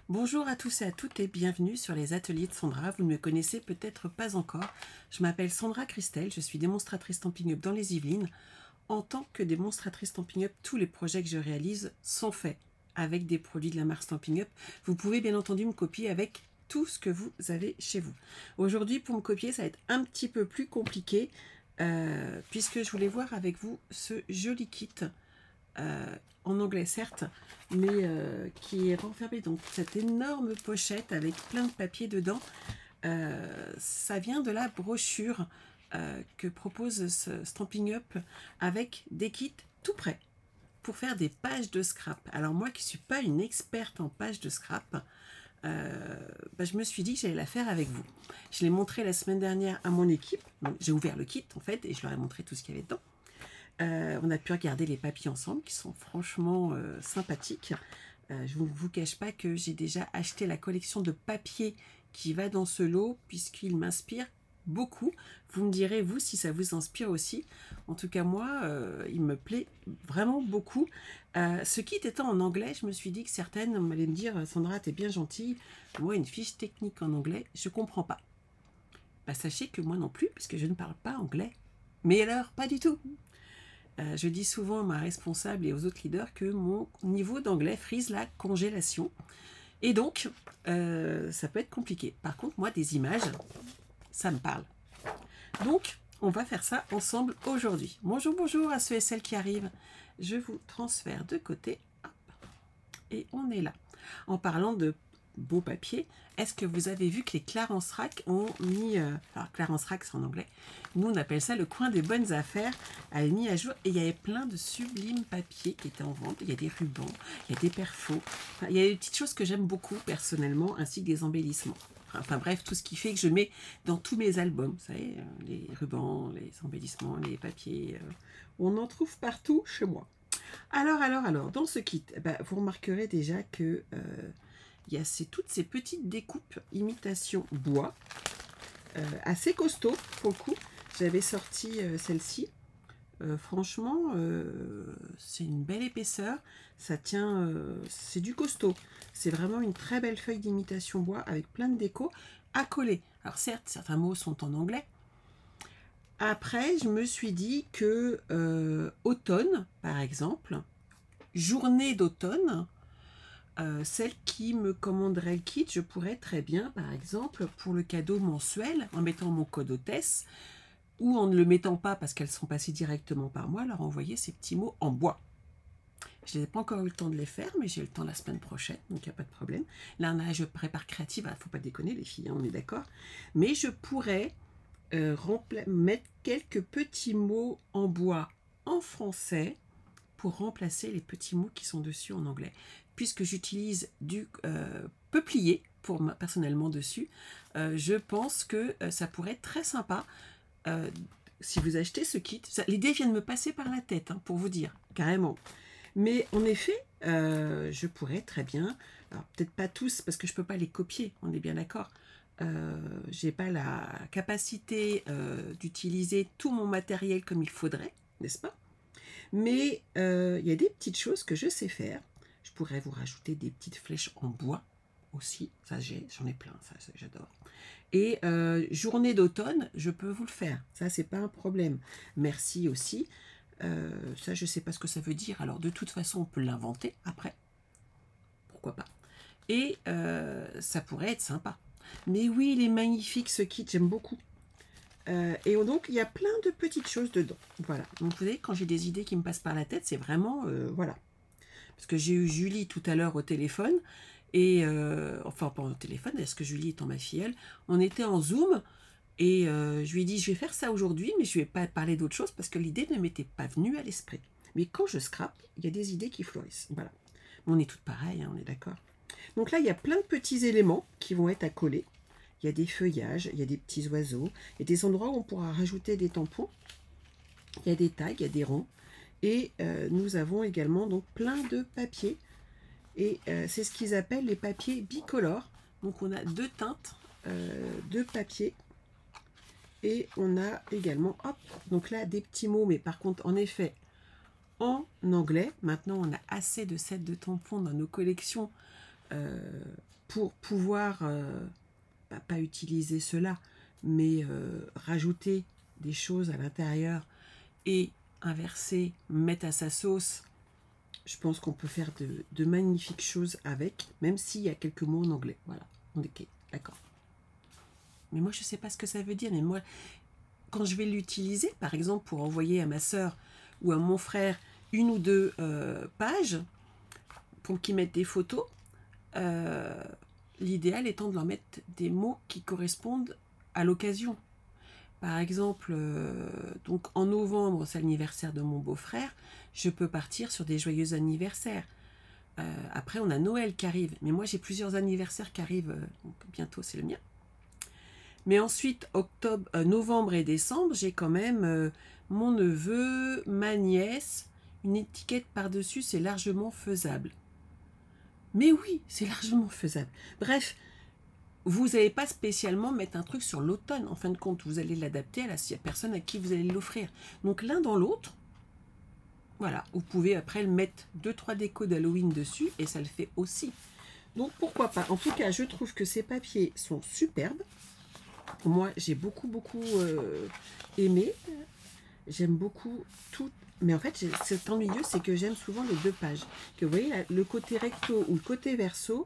Bonjour à tous et à toutes et bienvenue sur les ateliers de Sandra. Vous ne me connaissez peut-être pas encore. Je m'appelle Sandra Christelle, je suis démonstratrice Stampin' Up dans les Yvelines. En tant que démonstratrice Stampin' Up, tous les projets que je réalise sont faits avec des produits de la marque Stampin' Up. Vous pouvez bien entendu me copier avec tout ce que vous avez chez vous. Aujourd'hui, pour me copier, ça va être un petit peu plus compliqué puisque je voulais voir avec vous ce joli kit. En anglais certes, mais qui est renfermé dans cette énorme pochette avec plein de papier dedans. Ça vient de la brochure que propose ce Stampin' Up avec des kits tout prêts pour faire des pages de scrap. Alors moi qui ne suis pas une experte en pages de scrap, je me suis dit que j'allais la faire avec vous. Je l'ai montré la semaine dernière à mon équipe. J'ai ouvert le kit en fait et je leur ai montré tout ce qu'il y avait dedans. On a pu regarder les papiers ensemble qui sont franchement sympathiques. Je ne vous cache pas que j'ai déjà acheté la collection de papier qui va dans ce lot puisqu'il m'inspire beaucoup. Vous me direz vous si ça vous inspire aussi. En tout cas moi il me plaît vraiment beaucoup. Ce kit étant en anglais, je me suis dit que certaines allaient me dire Sandra t'es bien gentille, moi une fiche technique en anglais je comprends pas. Sachez que moi non plus puisque je ne parle pas anglais. Mais alors pas du tout. Je dis souvent à ma responsable et aux autres leaders que mon niveau d'anglais frise la congélation. Et donc, ça peut être compliqué. Par contre, moi, des images, ça me parle. Donc, on va faire ça ensemble aujourd'hui. Bonjour, bonjour à ceux et celles qui arrivent. Je vous transfère de côté. Hop, et on est là. En parlant de beau papier, est-ce que vous avez vu que les Clarence Rack ont mis, alors Clarence Rack c'est en anglais, nous on appelle ça le coin des bonnes affaires, a mis à jour et il y avait plein de sublimes papiers qui étaient en vente, il y a des rubans, il y a des perfos, enfin, il y a des petites choses que j'aime beaucoup personnellement, ainsi que des embellissements. Enfin bref, tout ce qui fait que je mets dans tous mes albums, vous savez, les rubans, les embellissements, les papiers, on en trouve partout chez moi. Alors, dans ce kit, vous remarquerez déjà que il y a toutes ces petites découpes imitation bois, assez costaud pour le coup. J'avais sorti celle-ci. Franchement, c'est une belle épaisseur. Ça tient, c'est du costaud. C'est vraiment une très belle feuille d'imitation bois avec plein de déco à coller. Alors certes, certains mots sont en anglais. Après, je me suis dit que automne, par exemple, journée d'automne, celle qui me commanderait le kit, je pourrais très bien, par exemple, pour le cadeau mensuel, en mettant mon code hôtesse, ou en ne le mettant pas parce qu'elles sont passées directement par moi, leur envoyer ces petits mots en bois. Je n'ai pas encore eu le temps de les faire, mais j'ai le temps la semaine prochaine, donc il n'y a pas de problème. Là, je prépare créative, il ne faut pas déconner les filles, hein, on est d'accord. Mais je pourrais mettre quelques petits mots en bois en français, pour remplacer les petits mots qui sont dessus en anglais. Puisque j'utilise du peuplier pour personnellement dessus, je pense que ça pourrait être très sympa si vous achetez ce kit. L'idée vient de me passer par la tête, hein, pour vous dire, carrément. Mais en effet, je pourrais très bien, alors peut-être pas tous parce que je ne peux pas les copier, on est bien d'accord. J'ai pas la capacité d'utiliser tout mon matériel comme il faudrait, n'est-ce pas? Mais il y a des petites choses que je sais faire. Je pourrais vous rajouter des petites flèches en bois aussi. Ça, j'en ai plein, ça j'adore. Et journée d'automne, je peux vous le faire. Ça, c'est pas un problème. Merci aussi. Ça, je sais pas ce que ça veut dire. Alors, de toute façon, on peut l'inventer après. Pourquoi pas. Et ça pourrait être sympa. Mais oui, il est magnifique ce kit. J'aime beaucoup. Et donc, il y a plein de petites choses dedans. Voilà. Donc, vous voyez, quand j'ai des idées qui me passent par la tête, c'est vraiment... voilà. Parce que j'ai eu Julie tout à l'heure au téléphone. Et... enfin, pas au téléphone, parce que Julie étant ma filleule. On était en Zoom. Et je lui ai dit, je vais faire ça aujourd'hui, mais je ne vais pas parler d'autre chose parce que l'idée ne m'était pas venue à l'esprit. Mais quand je scrape, il y a des idées qui fleurissent. Voilà. On est toutes pareilles, hein, on est d'accord. Donc là, il y a plein de petits éléments qui vont être à coller. Il y a des feuillages, il y a des petits oiseaux, il y a des endroits où on pourra rajouter des tampons. Il y a des tags, il y a des ronds. Et nous avons également donc plein de papiers. Et c'est ce qu'ils appellent les papiers bicolores. Donc on a deux teintes de papier. Et on a également, hop, donc là des petits mots, mais par contre en effet en anglais. Maintenant on a assez de sets de tampons dans nos collections pour pouvoir, pas utiliser cela, mais rajouter des choses à l'intérieur et inverser, mettre à sa sauce. Je pense qu'on peut faire de magnifiques choses avec, même s'il y a quelques mots en anglais. Voilà, ok, d'accord. Mais moi, je ne sais pas ce que ça veut dire. Mais moi, quand je vais l'utiliser, par exemple, pour envoyer à ma sœur ou à mon frère une ou deux pages, pour qu'ils mettent des photos, l'idéal étant de leur mettre des mots qui correspondent à l'occasion. Par exemple, donc en novembre, c'est l'anniversaire de mon beau-frère, je peux partir sur des joyeux anniversaires. Après, on a Noël qui arrive, mais moi j'ai plusieurs anniversaires qui arrivent, donc bientôt c'est le mien. Mais ensuite, novembre et décembre, j'ai quand même mon neveu, ma nièce, une étiquette par-dessus, c'est largement faisable. Mais oui, c'est largement faisable. Bref, vous n'allez pas spécialement mettre un truc sur l'automne. En fin de compte, vous allez l'adapter à la personne à qui vous allez l'offrir. Donc l'un dans l'autre, voilà, vous pouvez après le mettre 2-3 décos d'Halloween dessus et ça le fait aussi. Donc pourquoi pas. En tout cas, je trouve que ces papiers sont superbes. Moi, j'ai beaucoup aimé. J'aime beaucoup tout. Mais en fait, c'est ennuyeux, c'est que j'aime souvent les deux pages. Que vous voyez, le côté recto ou le côté verso,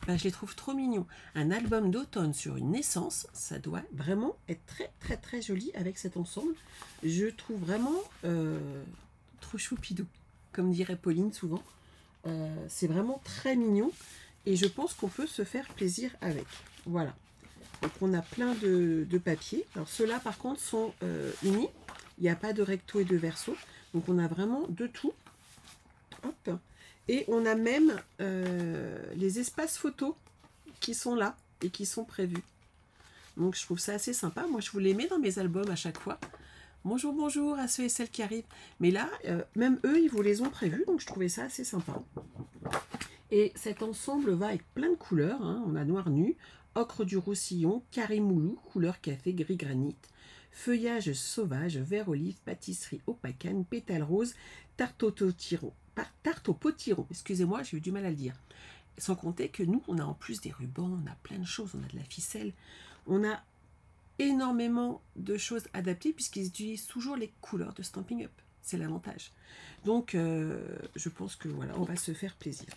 ben, je les trouve trop mignons. Un album d'automne sur une naissance, ça doit vraiment être très joli avec cet ensemble. Je trouve vraiment trop choupidou, comme dirait Pauline souvent. C'est vraiment très mignon et je pense qu'on peut se faire plaisir avec. Voilà. Donc on a plein de papiers. Alors ceux-là par contre sont unis. Il n'y a pas de recto et de verso. Donc on a vraiment de tout. Hop. Et on a même les espaces photos qui sont là et qui sont prévus. Donc je trouve ça assez sympa. Moi je vous les mets dans mes albums à chaque fois. Bonjour, bonjour à ceux et celles qui arrivent. Mais là, même eux, ils vous les ont prévus. Donc je trouvais ça assez sympa. Et cet ensemble va avec plein de couleurs. Hein. On a noir nu, ocre du Roussillon, carré-moulou, couleur café, gris granit, feuillage sauvage, vert olive, pâtisserie opacane, pétale rose, tarte au potiron. Excusez-moi, j'ai eu du mal à le dire. Sans compter que nous, on a en plus des rubans, on a plein de choses, on a de la ficelle, on a énormément de choses adaptées puisqu'ils utilisent toujours les couleurs de Stampin' Up. C'est l'avantage. Donc, je pense que voilà, on va se faire plaisir.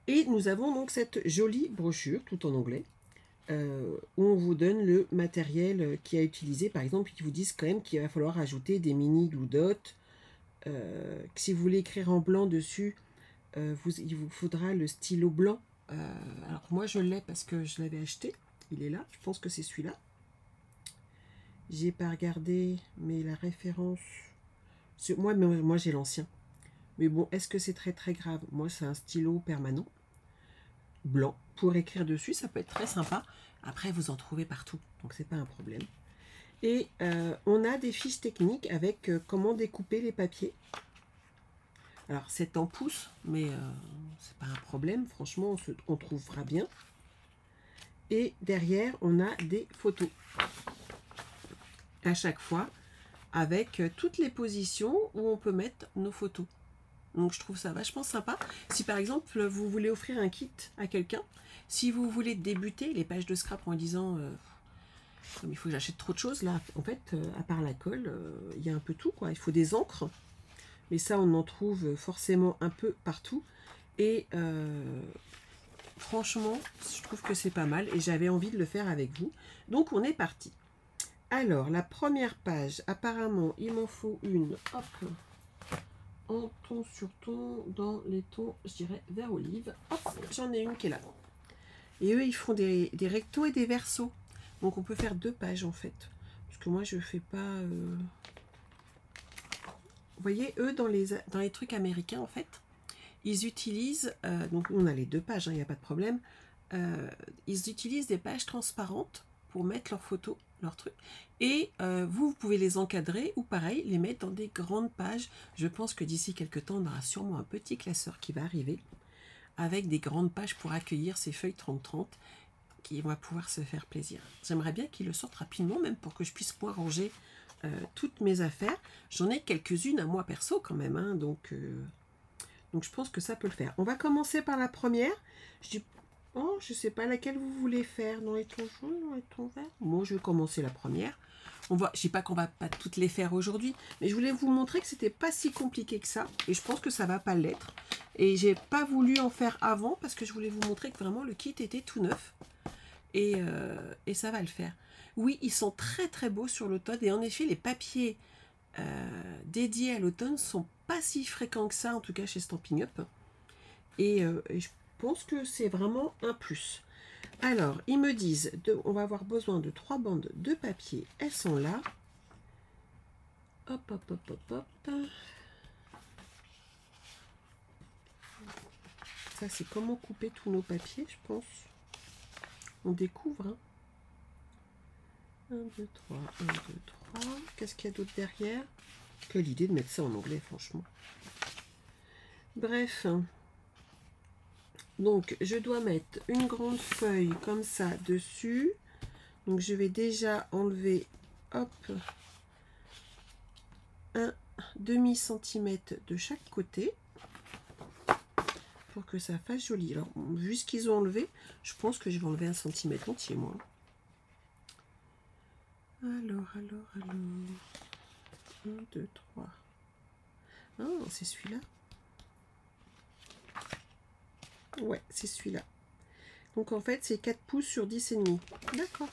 Et nous avons donc cette jolie brochure, tout en anglais, où on vous donne le matériel qui a utilisé. Par exemple, ils vous disent quand même qu'il va falloir ajouter des mini glue dots. Si vous voulez écrire en blanc dessus, il vous faudra le stylo blanc. Alors moi, je l'ai parce que je l'avais acheté. Il est là. Je pense que c'est celui-là. J'ai pas regardé, mais la référence... Moi j'ai l'ancien. Mais bon, est-ce que c'est très grave? Moi, c'est un stylo permanent, blanc. Pour écrire dessus, ça peut être très sympa. Après, vous en trouvez partout, donc c'est pas un problème. Et on a des fiches techniques avec comment découper les papiers. Alors, c'est en pouces, mais c'est pas un problème. Franchement, on trouvera bien. Et derrière, on a des photos. À chaque fois, avec toutes les positions où on peut mettre nos photos. Donc je trouve ça vachement sympa. Si par exemple vous voulez offrir un kit à quelqu'un, si vous voulez débuter les pages de scrap en disant comme il faut que j'achète trop de choses, là en fait à part la colle, il y a un peu tout quoi. Il faut des encres, mais ça on en trouve forcément un peu partout. Et franchement, je trouve que c'est pas mal et j'avais envie de le faire avec vous. Donc on est parti. Alors la première page, apparemment il m'en faut une. Hop. En ton sur ton, dans les tons, je dirais, vert olive. Hop, j'en ai une qui est là. Et eux, ils font des rectos et des versos. Donc, on peut faire 2 pages, en fait. Parce que moi, je fais pas... Vous voyez, eux, dans les trucs américains, en fait, ils utilisent... donc, on a les 2 pages, il n'y a pas de problème. Ils utilisent des pages transparentes pour mettre leurs photos, leurs trucs. Et vous pouvez les encadrer ou pareil, les mettre dans des grandes pages. Je pense que d'ici quelques temps, on aura sûrement un petit classeur qui va arriver avec des grandes pages pour accueillir ces feuilles 30-30 qui vont pouvoir se faire plaisir. J'aimerais bien qu'ils le sortent rapidement, même pour que je puisse pouvoir ranger toutes mes affaires. J'en ai quelques-unes à moi perso quand même, hein, donc je pense que ça peut le faire. On va commencer par la première. Je dis, oh, je sais pas laquelle vous voulez faire, dans les tons jaunes, dans les tons verts. Bon, je vais commencer la première. On voit, je sais pas qu'on va pas toutes les faire aujourd'hui, mais je voulais vous montrer que c'était pas si compliqué que ça, et je pense que ça va pas l'être. Et j'ai pas voulu en faire avant parce que je voulais vous montrer que vraiment le kit était tout neuf, et ça va le faire. Oui, ils sont très très beaux sur l'automne, et en effet les papiers dédiés à l'automne sont pas si fréquents que ça, en tout cas chez Stampin' Up, et je pense que c'est vraiment un plus. Alors, ils me disent, on va avoir besoin de 3 bandes de papier. Elles sont là. Hop, hop, hop, hop, hop. Ça, c'est comment couper tous nos papiers, je pense. On découvre. Hein. 1, 2, 3, 1, 2, 3. Qu'est-ce qu'il y a d'autre derrière? Quelle idée de mettre ça en anglais, franchement. Bref. Donc, je dois mettre une grande feuille comme ça dessus. Donc, je vais déjà enlever, hop, un demi-centimètre de chaque côté pour que ça fasse joli. Alors, vu ce qu'ils ont enlevé, je pense que je vais enlever 1 centimètre entier, moi. Alors. 1, 2, 3. Ah, c'est celui-là. Ouais, c'est celui-là. Donc, en fait, c'est 4 pouces sur 10,5. D'accord.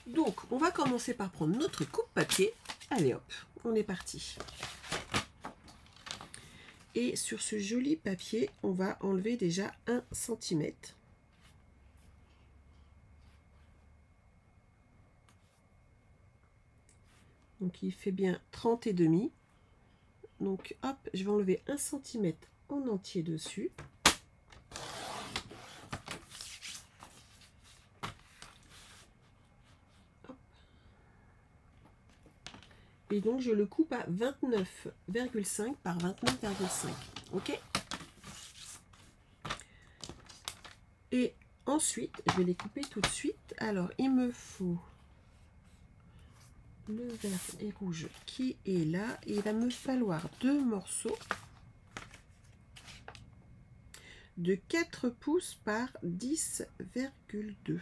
Donc, on va commencer par prendre notre coupe-papier. Allez, hop, on est parti. Et sur ce joli papier, on va enlever déjà 1 centimètre. Donc, il fait bien 30,5. Donc, hop, je vais enlever 1 centimètre en entier dessus. Hop. Et donc, je le coupe à 29,5 par 29,5. OK? Et ensuite, je vais les couper tout de suite. Alors, il me faut le vert et rouge qui est là. Et il va me falloir 2 morceaux de 4 pouces par 10,2.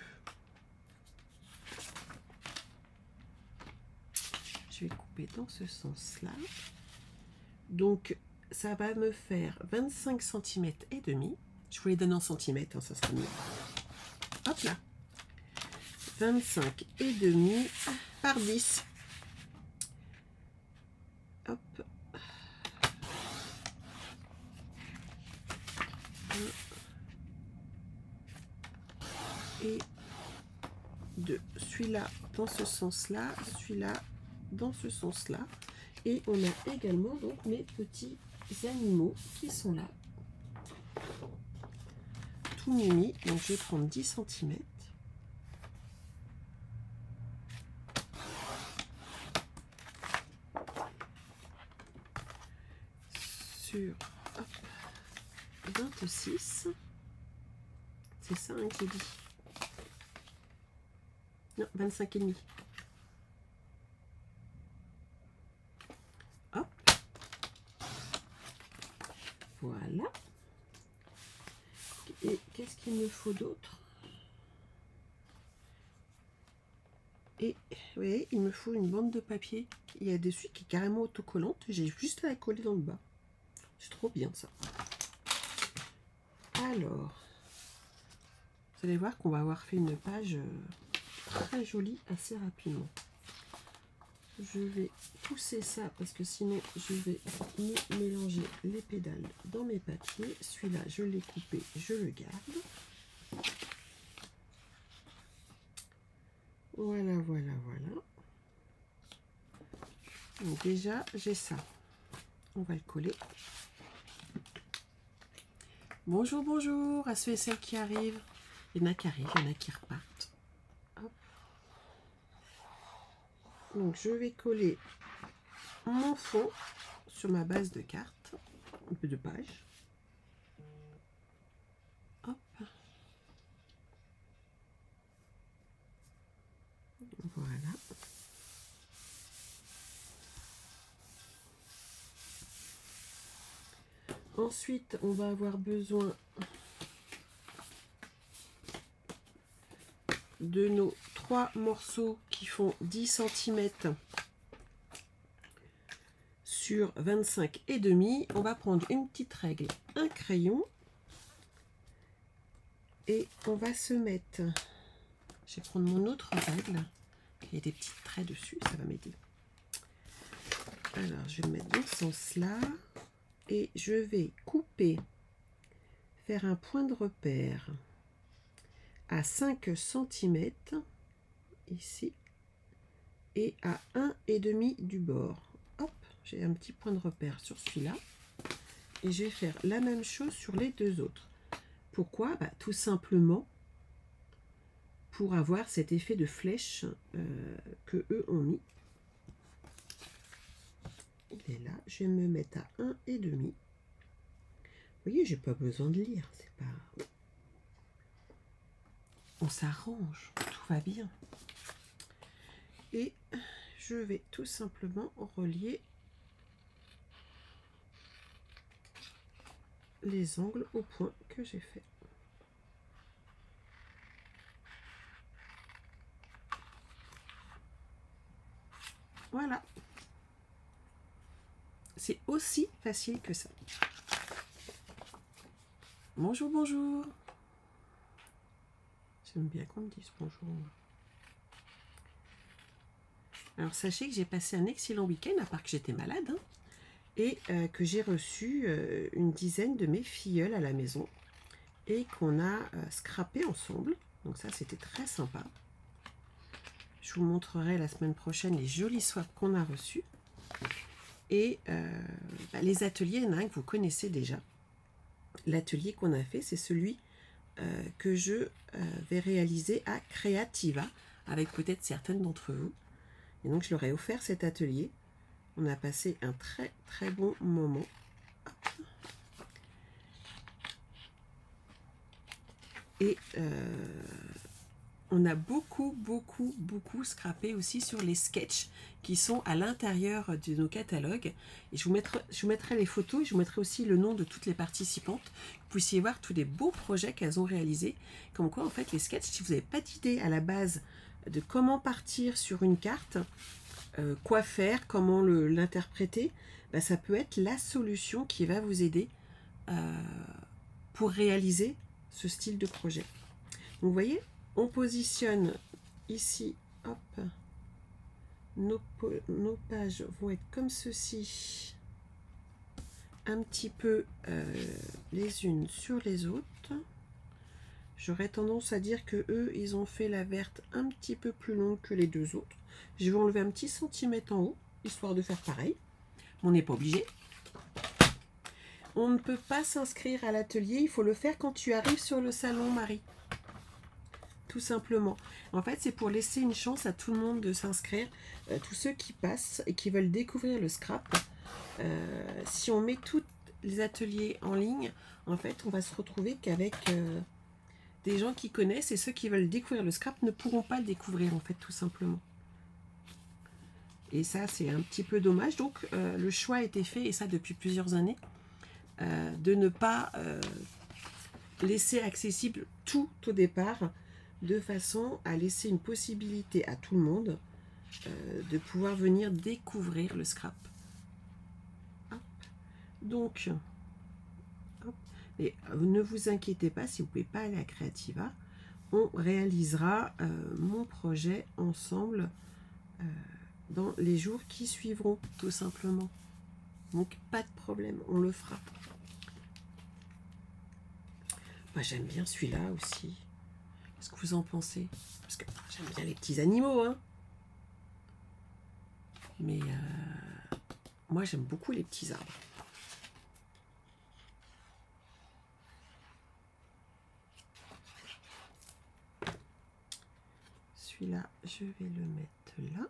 Je vais couper dans ce sens-là. Donc, ça va me faire 25 cm et demi. Je vous les donne en centimètres, hein, ça sera mieux. Hop là. 25 et demi par 10. Hop. 1 et 2. Celui-là dans ce sens-là, celui-là dans ce sens-là. Et on a également donc mes petits animaux qui sont là. Tout mimi. Donc je vais prendre 10 cm. Sur hop, 26. C'est ça hein, que j'ai dit. Non, 25,5. Hop. Voilà. Et qu'est-ce qu'il me faut d'autre? Et vous voyez, il me faut une bande de papier. Il y a dessus qui est carrément autocollante. J'ai juste à la coller dans le bas. C'est trop bien ça. Alors, vous allez voir qu'on va avoir fait une page très jolie assez rapidement. Je vais pousser ça parce que sinon je vais me mélanger les pédales dans mes papiers. Celui-là, je l'ai coupé, je le garde. Voilà. Donc déjà, j'ai ça. On va le coller. Bonjour à ceux et celles qui arrivent. Il y en a qui arrivent, il y en a qui repartent. Hop. Donc je vais coller mon fond sur ma base de carte, un peu de page. Hop. Voilà. Ensuite, on va avoir besoin de nos 3 morceaux qui font 10 cm sur 25 et demi, on va prendre une petite règle, un crayon, et on va se mettre, je vais prendre mon autre règle, il y a des petits traits dessus, ça va m'aider. Alors je vais me mettre dans ce sens-là, et je vais couper, faire un point de repère à 5 cm ici, et à 1,5 du bord. Hop, j'ai un petit point de repère sur celui-là, et je vais faire la même chose sur les deux autres. Pourquoi? Tout simplement pour avoir cet effet de flèche que eux ont mis. Il est là, je vais me mettre à 1,5. Vous voyez, j'ai pas besoin de lire, c'est pas... On s'arrange, tout va bien. Et je vais tout simplement relier les angles au point que j'ai fait. Voilà. C'est aussi facile que ça. Bonjour, bonjour. J'aime bien qu'on me dise bonjour. Alors, sachez que j'ai passé un excellent week-end, à part que j'étais malade, hein, et que j'ai reçu une dizaine de mes filleuls à la maison et qu'on a scrappé ensemble. Donc ça, c'était très sympa. Je vous montrerai la semaine prochaine les jolis swaps qu'on a reçus. Et les ateliers, il y en a un que vous connaissez déjà. L'atelier qu'on a fait, c'est celui que je vais réaliser à Creativa, avec peut-être certaines d'entre vous. Et donc, je leur ai offert cet atelier. On a passé un très, très bon moment. Et on a beaucoup scrappé aussi sur les sketchs qui sont à l'intérieur de nos catalogues. Et je vous mettrai les photos et je vous mettrai aussi le nom de toutes les participantes. Vous puissiez voir tous les beaux projets qu'elles ont réalisés. Comme quoi, en fait, les sketchs, si vous n'avez pas d'idée à la base de comment partir sur une carte, quoi faire, comment l'interpréter, ça peut être la solution qui va vous aider pour réaliser ce style de projet. Donc, vous voyez, on positionne ici, hop, nos pages vont être comme ceci, un petit peu les unes sur les autres. J'aurais tendance à dire que eux, ils ont fait la verte un petit peu plus longue que les deux autres. Je vais enlever un petit centimètre en haut, histoire de faire pareil. On n'est pas obligé. On ne peut pas s'inscrire à l'atelier, il faut le faire quand tu arrives sur le salon, Marie. Tout simplement. En fait, c'est pour laisser une chance à tout le monde de s'inscrire. Tous ceux qui passent et qui veulent découvrir le scrap. Si on met tous les ateliers en ligne, en fait, on va se retrouver qu'avec des gens qui connaissent, et ceux qui veulent découvrir le scrap ne pourront pas le découvrir, en fait, tout simplement. Et ça, c'est un petit peu dommage. Donc, le choix a été fait, et ça depuis plusieurs années, de ne pas laisser accessible tout au départ, de façon à laisser une possibilité à tout le monde de pouvoir venir découvrir le scrap. Hop. Donc, hop. Et ne vous inquiétez pas si vous ne pouvez pas aller à Creativa, on réalisera mon projet ensemble dans les jours qui suivront, tout simplement. Donc, pas de problème, on le fera. Moi, j'aime bien celui-là aussi. Qu'est-ce que vous en pensez? Parce que j'aime bien les petits animaux, hein. Mais moi, j'aime beaucoup les petits arbres. Celui-là, je vais le mettre là.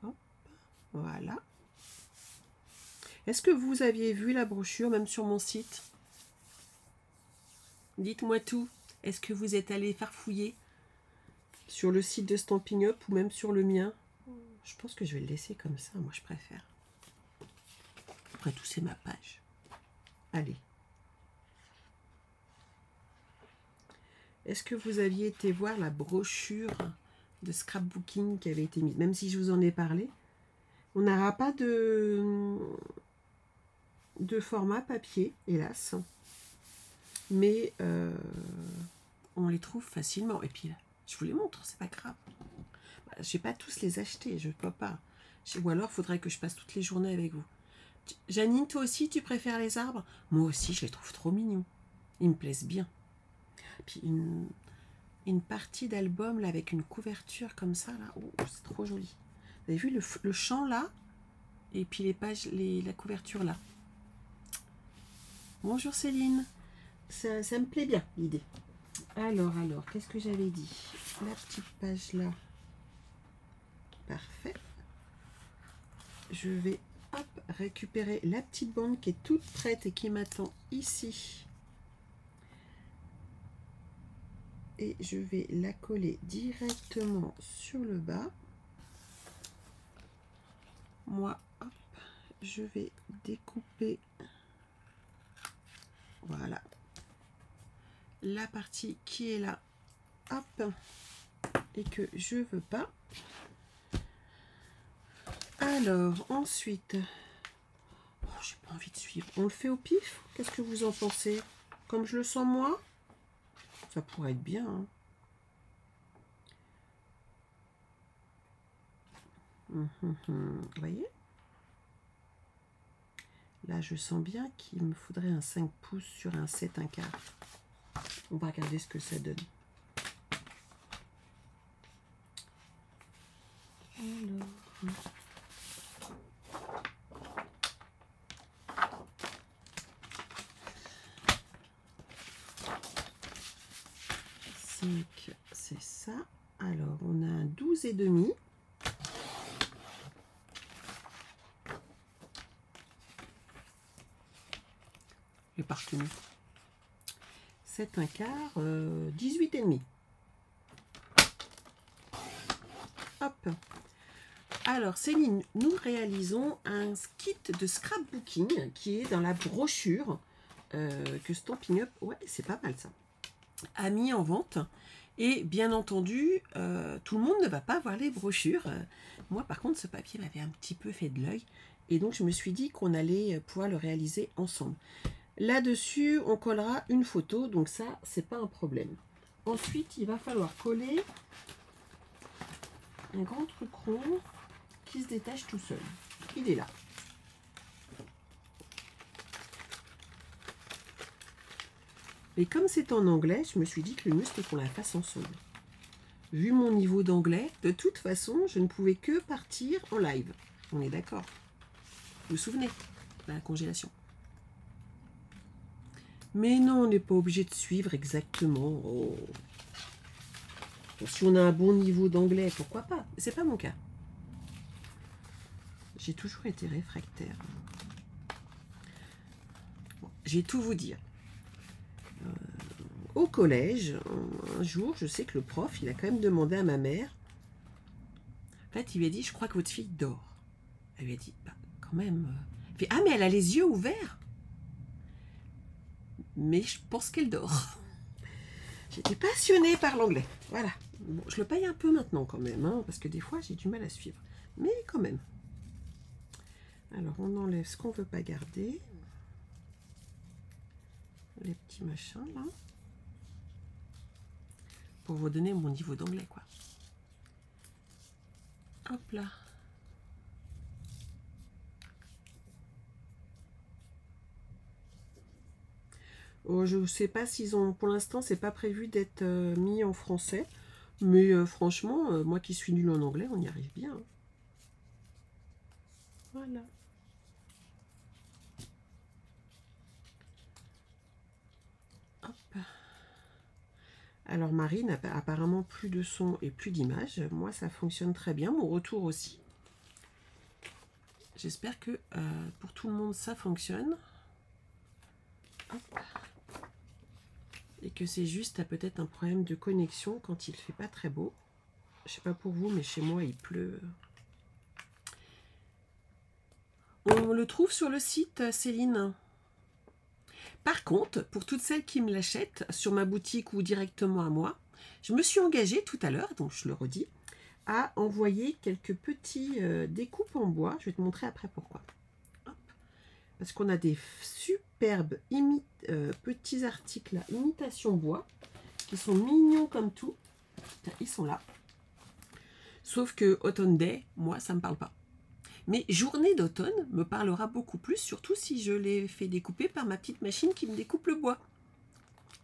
Hop, voilà. Est-ce que vous aviez vu la brochure, même sur mon site? Dites-moi tout. Est-ce que vous êtes allé farfouiller sur le site de Stampin' Up ou même sur le mien? Je pense que je vais le laisser comme ça, moi je préfère. Après tout, c'est ma page. Allez. Est-ce que vous aviez été voir la brochure de scrapbooking qui avait été mise? Même si je vous en ai parlé, on n'aura pas de format papier, hélas. Mais on les trouve facilement. Et puis, je vous les montre, c'est pas grave. Je ne vais pas tous les acheter, je ne peux pas. Ou alors, il faudrait que je passe toutes les journées avec vous. Janine, toi aussi, tu préfères les arbres? Moi aussi, je les trouve trop mignons. Ils me plaisent bien. Puis une partie d'album là avec une couverture comme ça, là. Oh, c'est trop joli. Vous avez vu le champ là? Et puis les pages, la couverture là. Bonjour Céline. Ça me plaît bien, l'idée. Alors, qu'est-ce que j'avais dit? La petite page là. Parfait. Je vais récupérer la petite bande qui est toute prête et qui m'attend ici. Et je vais la coller directement sur le bas. Moi, hop, je vais découper. Voilà. La partie qui est là, hop, et que je veux pas. Alors, ensuite, oh, j'ai pas envie de suivre. On le fait au pif? Qu'est-ce que vous en pensez? Comme je le sens moi? Ça pourrait être bien. Hein. Vous voyez? Là, je sens bien qu'il me faudrait un 5 pouces sur un 7, un quart. On va regarder ce que ça donne. Alors... 5, c'est ça. Alors, on a un 12,5. Et partenue. 7, un quart, 18,5. Hop. Alors, Céline, nous réalisons un kit de scrapbooking qui est dans la brochure que Stampin' Up, ouais, c'est pas mal ça, a mis en vente. Et bien entendu, tout le monde ne va pas voir les brochures. Moi, par contre, ce papier m'avait un petit peu fait de l'œil. Et donc, je me suis dit qu'on allait pouvoir le réaliser ensemble. Là-dessus, on collera une photo. Donc ça, c'est pas un problème. Ensuite, il va falloir coller un grand truc rond qui se détache tout seul. Il est là. Et comme c'est en anglais, je me suis dit que le mieux c'était qu'on la fasse ensemble. Vu mon niveau d'anglais, de toute façon, je ne pouvais que partir en live. On est d'accord? Vous vous souvenez de la congélation? Mais non, on n'est pas obligé de suivre exactement. Oh. Si on a un bon niveau d'anglais, pourquoi pas? C'est pas mon cas. J'ai toujours été réfractaire. Bon, je vais tout vous dire. Au collège, un jour, je sais que le prof, il a quand même demandé à ma mère. En fait, il lui a dit, je crois que votre fille dort. Elle lui a dit, bah, quand même. Il fait, ah, mais elle a les yeux ouverts. Mais je pense qu'elle dort. J'étais passionnée par l'anglais. Voilà. Bon, je le paye un peu maintenant quand même, hein, parce que des fois, j'ai du mal à suivre. Mais quand même. Alors, on enlève ce qu'on ne veut pas garder. Les petits machins, là. Pour vous donner mon niveau d'anglais, quoi. Hop là. Oh, je ne sais pas s'ils ont... Pour l'instant, c'est pas prévu d'être mis en français. Mais franchement, moi qui suis nulle en anglais, on y arrive bien. Hein. Voilà. Hop. Alors Marie n'a apparemment plus de son et plus d'image. Moi, ça fonctionne très bien. Mon retour aussi. J'espère que pour tout le monde, ça fonctionne. Hop. Et que c'est juste peut-être un problème de connexion quand il fait pas très beau. Je sais pas pour vous, mais chez moi, il pleut. On le trouve sur le site, Céline. Par contre, pour toutes celles qui me l'achètent sur ma boutique ou directement à moi, je me suis engagée tout à l'heure, donc je le redis, à envoyer quelques petits découpes en bois. Je vais te montrer après pourquoi. Hop. Parce qu'on a des superbes petits articles là, imitation bois, qui sont mignons comme tout. Ils sont là. Sauf que Autumn Day, moi, ça ne me parle pas. Mais Journée d'automne me parlera beaucoup plus, surtout si je les fais découper par ma petite machine qui me découpe le bois.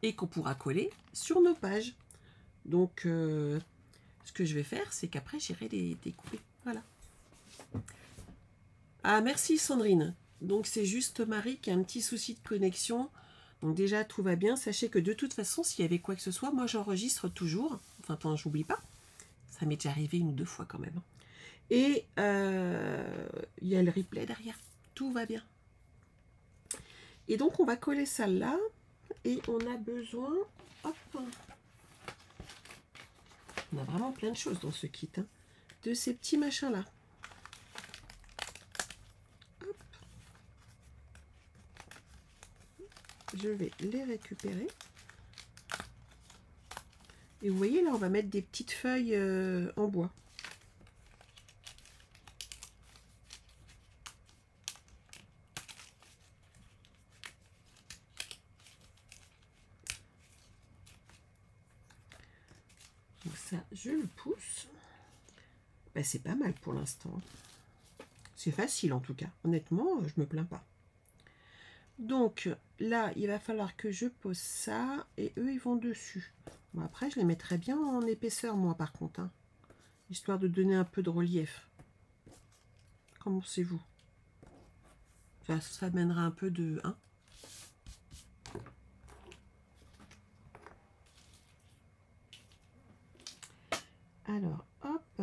Et qu'on pourra coller sur nos pages. Donc, ce que je vais faire, c'est qu'après, j'irai les découper. Voilà. Ah, merci Sandrine. Donc, c'est juste Marie qui a un petit souci de connexion. Donc déjà, tout va bien. Sachez que de toute façon, s'il y avait quoi que ce soit, moi, j'enregistre toujours. Enfin, attends, j'oublie pas. Ça m'est déjà arrivé 1 ou 2 fois quand même. Et il y a le replay derrière. Tout va bien. Et donc, on va coller ça là. Et on a besoin... Hop. On a vraiment plein de choses dans ce kit. Hein, de ces petits machins-là. Je vais les récupérer. Et vous voyez, là, on va mettre des petites feuilles en bois. Donc ça, je le pousse. Ben, c'est pas mal pour l'instant. C'est facile en tout cas. Honnêtement, je me plains pas. Donc là, il va falloir que je pose ça et eux, ils vont dessus. Bon, après, je les mettrai bien en épaisseur, moi, par contre. Hein, histoire de donner un peu de relief. Comment pensez-vous? Ça mènera un peu de... Hein. Alors, hop.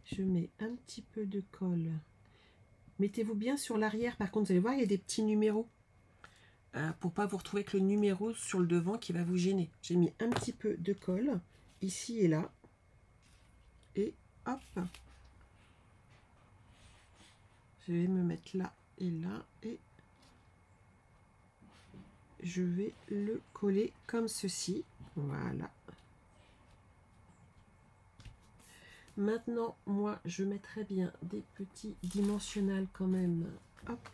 Je mets un petit peu de colle. Mettez-vous bien sur l'arrière. Par contre, vous allez voir, il y a des petits numéros. Pour pas vous retrouver avec le numéro sur le devant qui va vous gêner. J'ai mis un petit peu de colle ici et là. Et hop. Je vais me mettre là et là. Et je vais le coller comme ceci. Voilà. Maintenant, moi, je mettrai bien des petits dimensionnels quand même. Hop.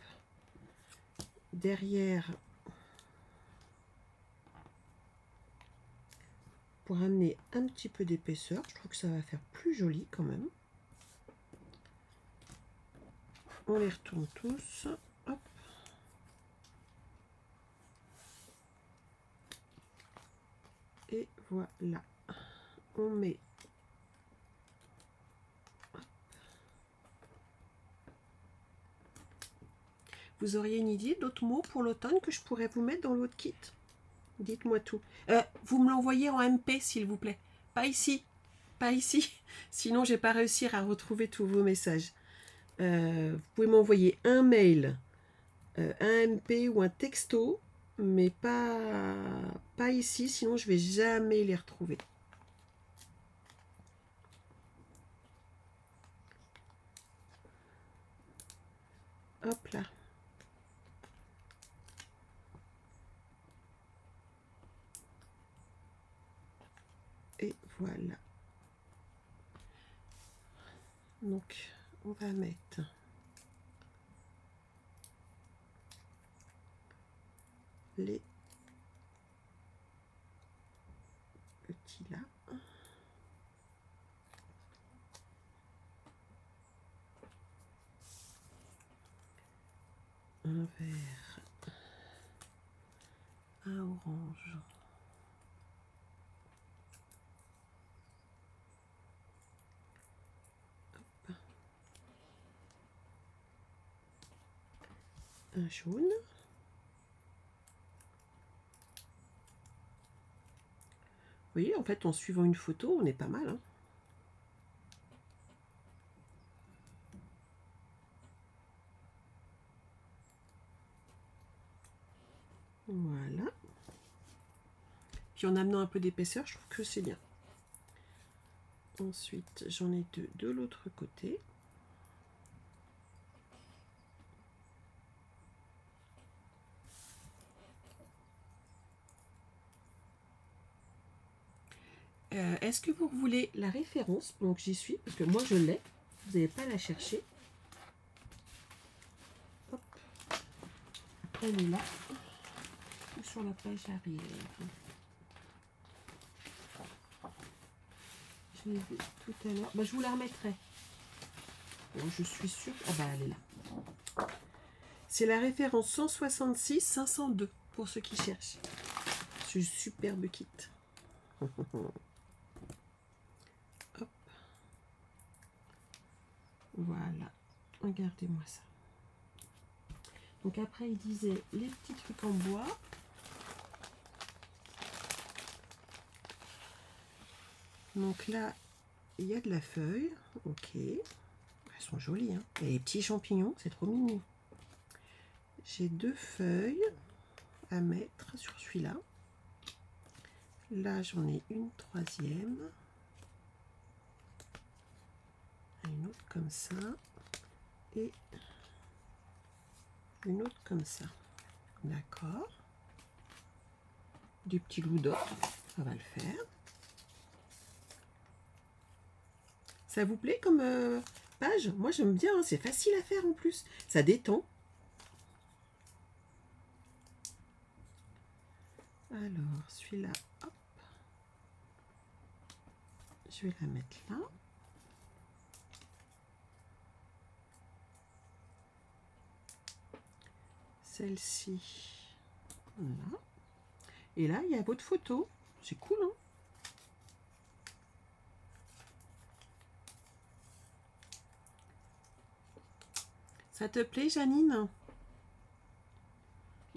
Derrière. Pour amener un petit peu d'épaisseur. Je trouve que ça va faire plus joli quand même. On les retourne tous. Hop. Et voilà. On met... Vous auriez une idée d'autres mots pour l'automne que je pourrais vous mettre dans l'autre kit? Dites-moi tout. Vous me l'envoyez en MP, s'il vous plaît. Pas ici. Pas ici. Sinon, je vais pas réussir à retrouver tous vos messages. Vous pouvez m'envoyer un mail, un MP ou un texto, mais pas ici, sinon je vais jamais les retrouver. Hop là. Et voilà. Donc, on va mettre les petits là. Un vert, un orange. Hop. Un jaune. Vous voyez, en fait, en suivant une photo, on est pas mal. Hein. Voilà. Puis en amenant un peu d'épaisseur, je trouve que c'est bien. Ensuite, j'en ai deux de l'autre côté. Est-ce que vous voulez la référence? Donc j'y suis, parce que moi je l'ai. Vous n'avez pas à la chercher. Hop. Elle est là. Sur la page arrière. Je l'ai vu tout à l'heure. Bah, je vous la remettrai. Bon, je suis sûre. Ah bah elle est là. C'est la référence 166 502 pour ceux qui cherchent. C'est un superbe kit. Hop. Voilà. Regardez-moi ça. Donc après, il disait les petits trucs en bois. Donc là, il y a de la feuille. Ok. Elles sont jolies. Hein. Et les petits champignons, c'est trop mignon. J'ai deux feuilles à mettre sur celui-là. Là, j'en ai une troisième. Une autre comme ça. Et une autre comme ça. D'accord. Du petit glue d'or. Ça va le faire. Ça vous plaît comme page? Moi, j'aime bien. Hein, c'est facile à faire en plus. Ça détend. Alors, celui-là, hop. Je vais la mettre là. Celle-ci, là. Et là, il y a votre photo. C'est cool, hein? Ça te plaît, Janine?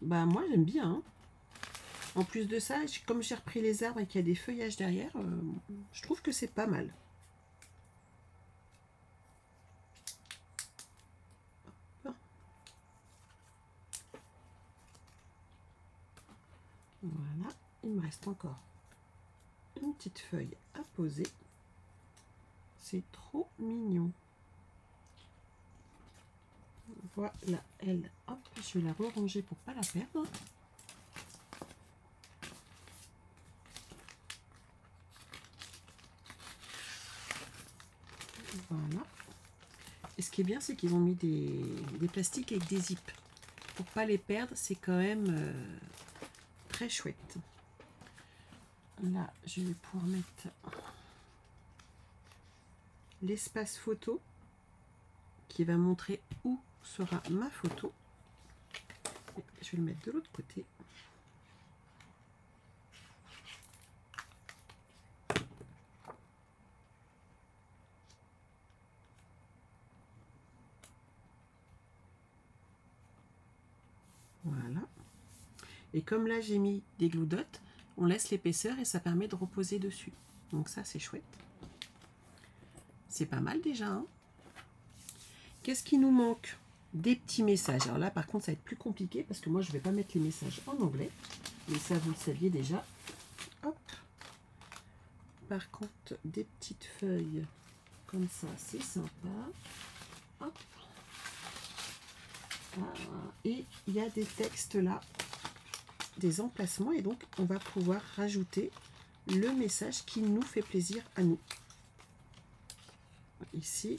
Bah, moi, j'aime bien. Hein. En plus de ça, comme j'ai repris les arbres et qu'il y a des feuillages derrière, je trouve que c'est pas mal. Voilà, il me reste encore une petite feuille à poser. C'est trop mignon. Voilà, elle, hop, je vais la ranger pour pas la perdre. Voilà. Et ce qui est bien, c'est qu'ils ont mis des plastiques avec des zips. Pour pas les perdre, c'est quand même très chouette. Là, je vais pouvoir mettre l'espace photo qui va montrer où sera ma photo. Et je vais le mettre de l'autre côté. Voilà. Et comme là, j'ai mis des glue dots, on laisse l'épaisseur et ça permet de reposer dessus. Donc ça, c'est chouette. C'est pas mal déjà. Hein. Qu'est-ce qui nous manque? Des petits messages. Alors là, par contre, ça va être plus compliqué parce que moi, je ne vais pas mettre les messages en anglais. Mais ça, vous le saviez déjà. Hop. Par contre, des petites feuilles comme ça, c'est sympa. Hop. Et il y a des textes là, des emplacements. Et donc, on va pouvoir rajouter le message qui nous fait plaisir à nous. Ici.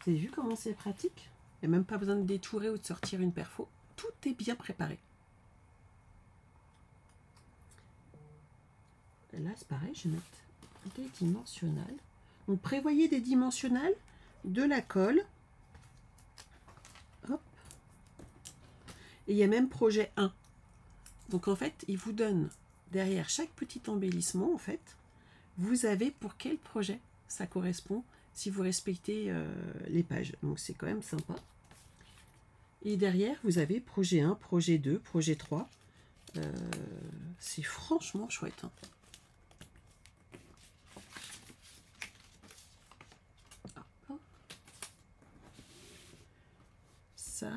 Vous avez vu comment c'est pratique? Il n'y a même pas besoin de détourer ou de sortir une perfo. Tout est bien préparé. Et là, c'est pareil, je vais mettre des dimensionnels. Donc, prévoyez des dimensionnels, de la colle. Hop. Et il y a même projet 1. Donc, en fait, il vous donne derrière chaque petit embellissement, en fait, vous avez pour quel projet ça correspond si vous respectez les pages. Donc, c'est quand même sympa. Et derrière, vous avez projet 1, projet 2, projet 3. C'est franchement chouette. Hein. Ça.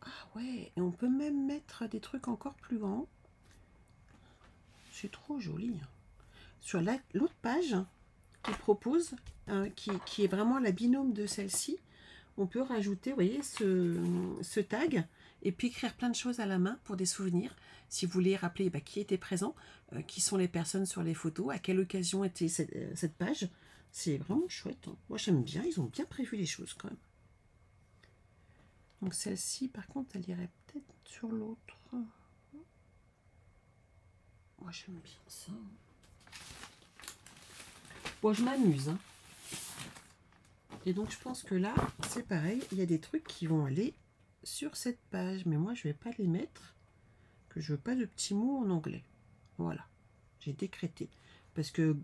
Ah ouais, et on peut même mettre des trucs encore plus grands. C'est trop joli. Sur l'autre page, il propose, qui est vraiment la binôme de celle-ci, on peut rajouter, vous voyez, ce tag, et puis écrire plein de choses à la main pour des souvenirs. Si vous voulez rappeler qui était présent, qui sont les personnes sur les photos, à quelle occasion était cette page. C'est vraiment chouette. Hein. Moi, j'aime bien. Ils ont bien prévu les choses quand même. Donc celle-ci, par contre, elle irait peut-être sur l'autre. Moi, j'aime bien ça. Bon, je m'amuse. Hein. Et donc, je pense que là, c'est pareil. Il y a des trucs qui vont aller sur cette page. Mais moi, je ne vais pas les mettre. Que je veux pas de petits mots en anglais. Voilà. J'ai décrété. Parce que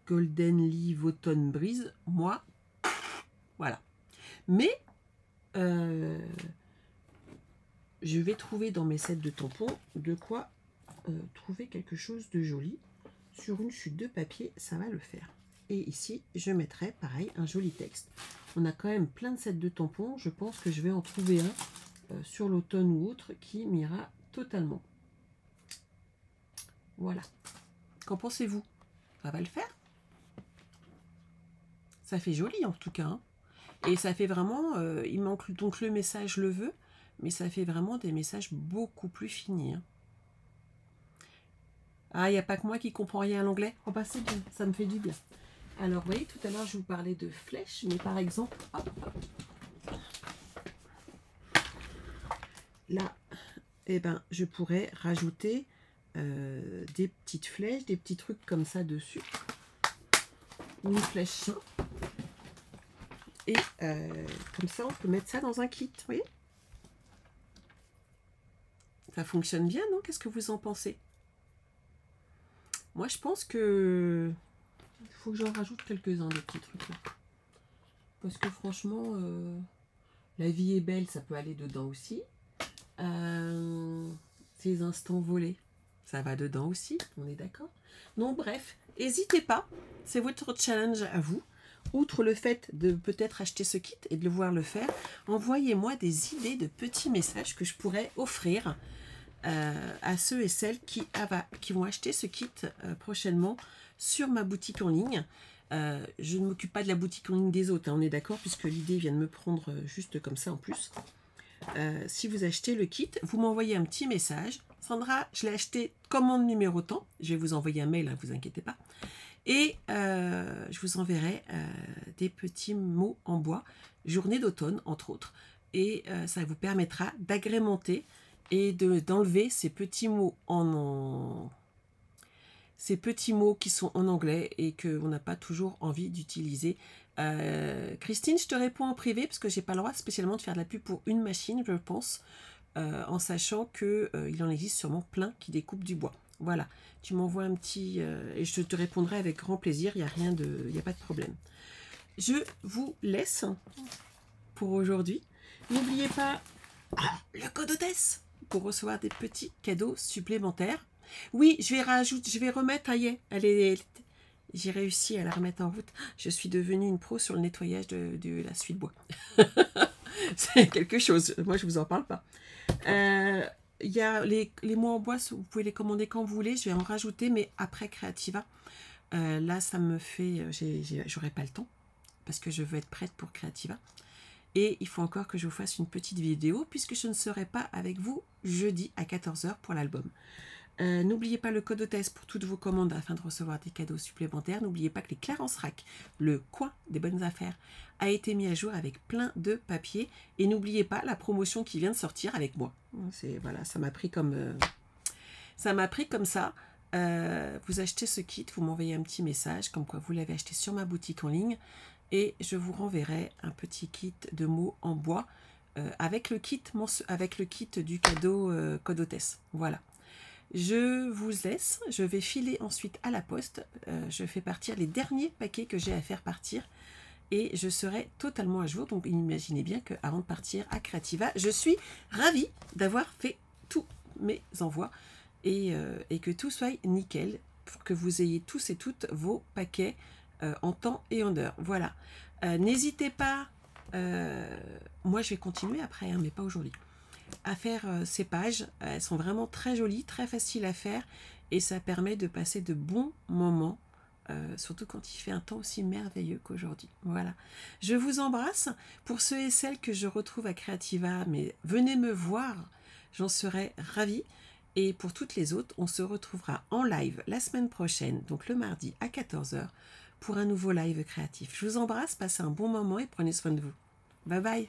Golden Leaf Autumn Breeze, moi, voilà. Mais, je vais trouver dans mes sets de tampons de quoi trouver quelque chose de joli. Sur une chute de papier, ça va le faire. Et ici, je mettrai, pareil, un joli texte. On a quand même plein de sets de tampons. Je pense que je vais en trouver un sur l'automne ou autre qui m'ira totalement. Voilà. Qu'en pensez-vous? Ça va le faire? Ça fait joli en tout cas. Hein. Et ça fait vraiment, il manque donc le message le veut, mais ça fait vraiment des messages beaucoup plus finis. Hein. Ah, il n'y a pas que moi qui comprends rien à l'anglais. Oh bah c'est bien, ça me fait du bien. Alors, vous voyez, tout à l'heure, je vous parlais de flèches, mais par exemple, hop, hop, là, eh ben, je pourrais rajouter des petites flèches, des petits trucs comme ça dessus. Une flèche. Et comme ça, on peut mettre ça dans un kit, vous voyez? Ça fonctionne bien, non? Qu'est-ce que vous en pensez? Moi, je pense que il faut que j'en rajoute quelques-uns de petits trucs là. Parce que franchement, la vie est belle, ça peut aller dedans aussi. Ces instants volés, ça va dedans aussi, on est d'accord? Non, bref, n'hésitez pas, c'est votre challenge à vous. Outre le fait de peut-être acheter ce kit et de le voir le faire, envoyez-moi des idées de petits messages que je pourrais offrir à ceux et celles qui vont acheter ce kit prochainement sur ma boutique en ligne. Je ne m'occupe pas de la boutique en ligne des autres, hein, on est d'accord, puisque l'idée vient de me prendre juste comme ça en plus. Si vous achetez le kit, vous m'envoyez un petit message. Sandra, je l'ai acheté commande numéro tant. Je vais vous envoyer un mail, ne vous inquiétez pas. Et je vous enverrai des petits mots en bois, journée d'automne, entre autres. Et ça vous permettra d'agrémenter et d'enlever ces petits mots ces petits mots qui sont en anglais et qu'on n'a pas toujours envie d'utiliser. Christine, je te réponds en privé parce que j'ai pas le droit spécialement de faire de la pub pour une machine, je pense, en sachant qu'il en existe sûrement plein qui découpent du bois. Voilà, tu m'envoies un petit et je te répondrai avec grand plaisir, il n'y a pas de problème. Je vous laisse pour aujourd'hui. N'oubliez pas le code hôtesse pour recevoir des petits cadeaux supplémentaires. Oui, je vais remettre, j'ai réussi à la remettre en route. Je suis devenue une pro sur le nettoyage de la suie de bois. C'est quelque chose, moi je vous en parle pas. Il y a les mots en bois, vous pouvez les commander quand vous voulez, je vais en rajouter, mais après Creativa. Là, ça me fait, j'aurai pas le temps, parce que je veux être prête pour Creativa. Et il faut encore que je vous fasse une petite vidéo, puisque je ne serai pas avec vous jeudi à 14 h pour l'album. N'oubliez pas le code hôtesse pour toutes vos commandes afin de recevoir des cadeaux supplémentaires. N'oubliez pas que les Clarence Rack, le coin des bonnes affaires, a été mis à jour avec plein de papiers. Et n'oubliez pas la promotion qui vient de sortir avec moi. Voilà, ça m'a pris comme ça. Vous achetez ce kit, vous m'envoyez un petit message comme quoi vous l'avez acheté sur ma boutique en ligne. Et je vous renverrai un petit kit de mots en bois avec le kit du cadeau code hôtesse. Voilà. Je vous laisse, je vais filer ensuite à la poste. Je fais partir les derniers paquets que j'ai à faire partir et je serai totalement à jour. Donc imaginez bien qu'avant de partir à Creativa, je suis ravie d'avoir fait tous mes envois et que tout soit nickel pour que vous ayez tous et toutes vos paquets en temps et en heure. Voilà. N'hésitez pas, moi je vais continuer après, hein, mais pas aujourd'hui. à faire ces pages. Elles sont vraiment très jolies, très faciles à faire et ça permet de passer de bons moments, surtout quand il fait un temps aussi merveilleux qu'aujourd'hui. Voilà. Je vous embrasse. Pour ceux et celles que je retrouve à Creativa, mais venez me voir, j'en serai ravie. Et pour toutes les autres, on se retrouvera en live la semaine prochaine, donc le mardi à 14 h, pour un nouveau live créatif. Je vous embrasse, passez un bon moment et prenez soin de vous. Bye bye.